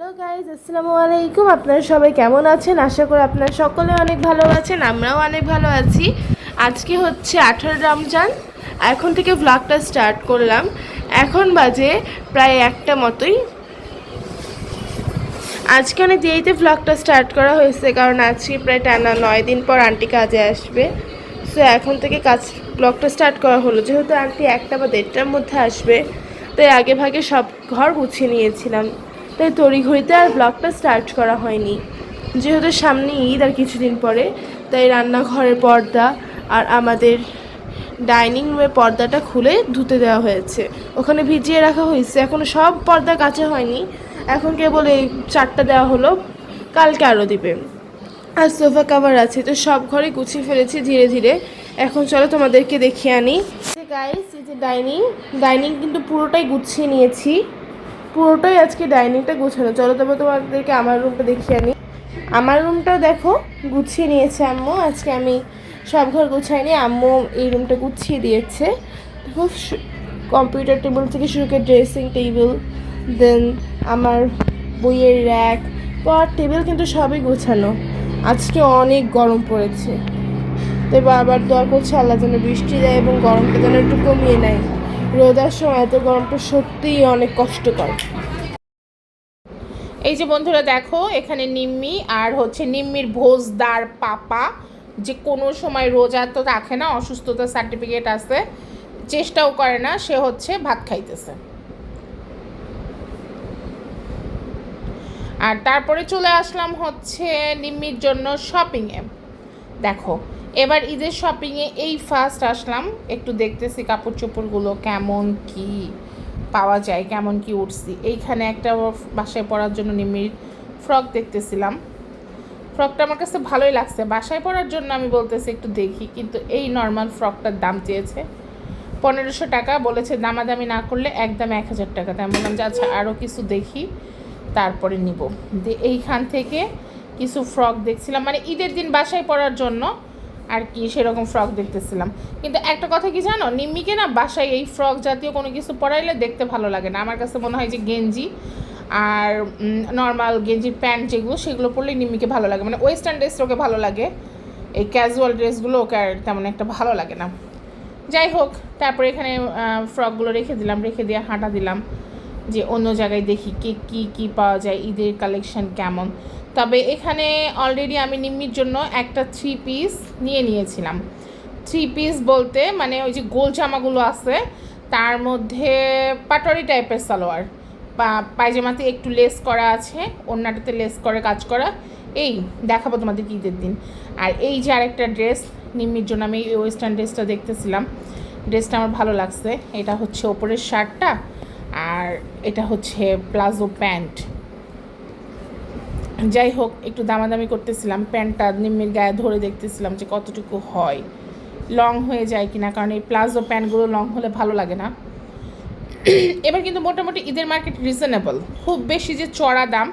Hello guys, আসসালামু আলাইকুম। আপনারা সবাই কেমন আছেন? আশা করি আপনারা সকলে অনেক ভালো আছেন, আমরাও অনেক ভালো আছি। আজকে হচ্ছে 18 রমজান। এখন থেকে ভ্লগটা স্টার্ট করলাম। এখন বাজে প্রায় একটা মতোই। আজকে অনেক দেরিতে ভ্লগটা স্টার্ট করা হয়েছে, কারণ আজকে প্রায় টানা 9 দিন পর আন্টি কাজে আসবে। সো এখন থেকে ভ্লগটা স্টার্ট করা হলো, যেহেতু আন্টি 1টা বা 1:30টার মধ্যে আসবে, তাই আগে ভাগে সব ঘর গুছিয়ে নিয়েছিলাম। তাই তড়িঘড়িতে আর ব্লগটা স্টার্ট করা হয়নি। যেহেতু সামনে ঈদ আর কিছুদিন পরে, তাই রান্নাঘরের পর্দা আর আমাদের ডাইনিং রুমের পর্দাটা খুলে ধুতে দেওয়া হয়েছে, ওখানে ভিজিয়ে রাখা হয়েছে। এখনও সব পর্দা কাচা হয়নি, এখন কেবল এই 4টা দেওয়া হলো, কালকে আরও দিবে। আর সোফা কাভার আছে, তো সব ঘরে গুছিয়ে ফেলেছি ধীরে ধীরে। এখন চলো তোমাদেরকে দেখিয়ে আনি। গাইস, এই যে ডাইনিং কিন্তু পুরোটাই গুছিয়ে নিয়েছি, পুরোটাই আজকে ডাইনিংটা গুছানো। চলো তবে তোমাদেরকে আমার রুমটা দেখিয়ে আনি। আমার রুমটাও দেখো গুছিয়ে নিয়েছে আম্মু। আজকে আমি সব ঘর গুছাইনি, আম্মু এই রুমটা গুছিয়ে দিয়েছে। দেখো, কম্পিউটার টেবিল থেকে শুরু করে ড্রেসিং টেবিল, দেন আমার বইয়ের র্যাক, পর টেবিল কিন্তু সবই গোছানো। আজকে অনেক গরম পড়েছে, তাই বারবার দোয়া করছে আল্লাহ যেন বৃষ্টি দেয় এবং গরমটা যেন একটু কমিয়ে নেয়। রোদার সময় এত গরমটা সত্যিই অনেক কষ্টকর। এই যে বন্ধুরা দেখো, এখানে নিম্মি আর হচ্ছে নিম্মির ভোজদার পাপা, যে কোনো সময় রোজা তো রাখে না, অসুস্থতার সার্টিফিকেট আছে, চেষ্টাও করে না, সে হচ্ছে ভাত খাইতেছে। আর তারপরে চলে আসলাম হচ্ছে নিম্মির জন্য শপিংয়ে। দেখো, এবার ঈদের শপিংয়ে এই ফার্স্ট আসলাম, একটু দেখতেছি কাপড় চোপড়গুলো কেমন কি পাওয়া যায়, কেমন কি উঠছি। এইখানে একটা বাসায় পরার জন্য নিম্মির ফ্রক দেখতেছিলাম। ফ্রকটা আমার কাছে ভালোই লাগছে, বাসায় পরার জন্য আমি বলতেছি একটু দেখি, কিন্তু এই নর্মাল ফ্রকটার দাম চেয়েছে 1500 টাকা, বলেছে দামাদামি না করলে একদম 1000 টাকা। তাই আমি বললাম যে আচ্ছা আরও কিছু দেখি তারপরে নিব। এইখান থেকে কিছু ফ্রক দেখছিলাম, মানে ঈদের দিন বাসায় পরার জন্য আর কি, সেরকম ফ্রক দেখতেছিলাম। কিন্তু একটা কথা কি জানো, নিম্মিকে না বাসায় এই ফ্রক জাতীয় কোনো কিছু পরাইলে দেখতে ভালো লাগে না। আমার কাছে মনে হয় যে গেঞ্জি আর নর্মাল গেঞ্জির প্যান্ট যেগুলো, সেগুলো পরলেই নিম্মিকে ভালো লাগে। মানে ওয়েস্টার্ন ড্রেস ওকে ভালো লাগে, এই ক্যাজুয়াল ড্রেসগুলো ওকে আর তেমন একটা ভালো লাগে না। যাই হোক, তারপরে এখানে ফ্রকগুলো রেখে দিলাম, রেখে দিয়ে হাঁটা দিলাম যে অন্য জায়গায় দেখি কি পাওয়া যায়, ঈদের কালেকশন কেমন। তবে এখানে অলরেডি আমি নিম্মির জন্য একটা 3 পিস নিয়েছিলাম। 3 পিস বলতে মানে ওই যে গোল জামাগুলো আছে, তার মধ্যে পাটরি টাইপের সালোয়ার, পায়জামাতে একটু লেস করা আছে, ওড়নাটাতে লেস করে কাজ করা। এই দেখাবো তোমাদের ঈদের দিন। আর এই যে আরেকটা ড্রেস নিম্মির জন্য, আমি এই ওয়েস্টার্ন ড্রেসটা দেখতেছিলাম, ড্রেসটা আমার ভালো লাগছে। এটা হচ্ছে ওপরের শার্টটা আর এটা হচ্ছে প্লাজো প্যান্ট। যাই হোক, একটু দামাদামি করতেছিলাম, প্যান্টটা নিম্মির গায়ে ধরে দেখতেছিলাম যে কতটুকু হয়, লং হয়ে যায় কিনা, কারণ এই প্লাজো প্যান্টগুলো লং হলে ভালো লাগে না। এবার কিন্তু মোটামুটি ঈদের মার্কেট রিজনেবল, খুব বেশি যে চড়া দাম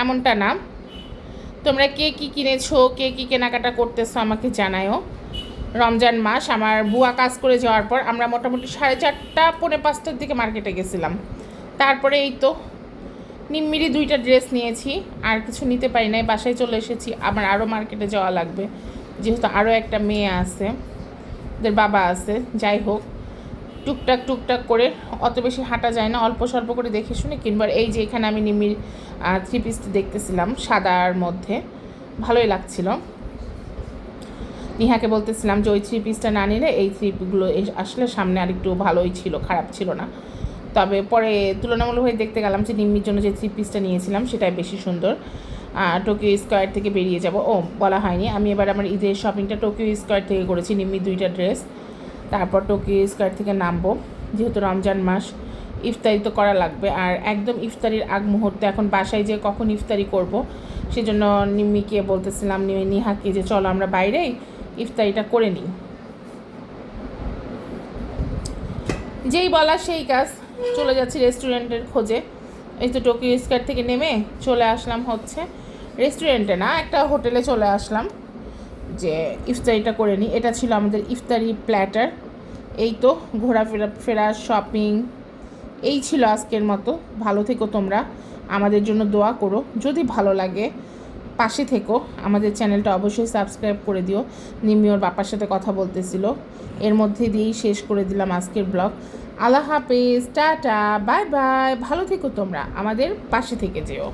এমনটা না। তোমরা কে কী কিনেছো, কে কী কেনাকাটা করতেছো আমাকে জানায়ও। রমজান মাস, আমার বুয়া কাজ করে যাওয়ার পর আমরা মোটামুটি 4:30 পৌনে 5টার দিকে মার্কেটে গেছিলাম। তারপরে এই তো নিম্মিরই 2টা ড্রেস নিয়েছি, আর কিছু নিতে পারি নাই, বাসায় চলে এসেছি। আমার আরও মার্কেটে যাওয়া লাগবে, যেহেতু আরও একটা মেয়ে আছে, ওদের বাবা আছে। যাই হোক, টুকটাক করে, অত বেশি হাঁটা যায় না, অল্প স্বল্প করে দেখে শুনে কিনবার। এই যে এখানে আমি নিম্মির 3 পিসটি দেখতেছিলাম, সাদার মধ্যে ভালোই লাগছিল। নিহাকে বলতেছিলাম যে ওই 3 পিসটা না নিলে এই 3গুলো আসলে সামনে আরেকটু ভালোই ছিল, খারাপ ছিল না। তবে পরে তুলনামূলকভাবে দেখতে গেলাম যে নিম্মির জন্য যে 3 পিসটা নিয়েছিলাম সেটাই বেশি সুন্দর। টোকিও স্কোয়ার থেকে বেরিয়ে যাব, বলা হয়নি, আমি এবার আমার ঈদের শপিংটা টোকিও স্কোয়ার থেকে করেছি। নিম্মির 2টা ড্রেস, তারপর টোকিও স্কোয়ার থেকে নামবো, যেহেতু রমজান মাস, ইফতারি তো করা লাগবে। আর একদম ইফতারির আগ মুহূর্তে এখন বাসায় যে কখন ইফতারি করব, সেজন্য নিম্মিকে বলতেছিলাম, নিহাকে, যে চলো আমরা বাইরেই ইফতারিটা করে নিই। যেই বলা সেই কাজ, চলে যাচ্ছি রেস্টুরেন্টের খোঁজে। এই তো টোকিও স্কোয়ার থেকে নেমে চলে আসলাম হচ্ছে রেস্টুরেন্টে না, একটা হোটেলে চলে আসলাম যে ইফতারিটা করে নিই। এটা ছিল আমাদের ইফতারি প্ল্যাটার। এই তো ঘোরাফেরা শপিং এই ছিল আজকের মতো। ভালো থেকো তোমরা, আমাদের জন্য দোয়া করো, যদি ভালো লাগে পাশে থেকো। আমাদের চ্যানেলটা অবশ্যই সাবস্ক্রাইব করে দিও। নিম্মি ওর বাবার সাথে কথা বলতেছিল, এর মধ্যে দিয়েই শেষ করে দিলাম আজকের ব্লগ। আল্লাহ হাফেজ, টাটা, বাই বাই, ভালো থেকো তোমরা, আমাদের পাশে থেকে যেও।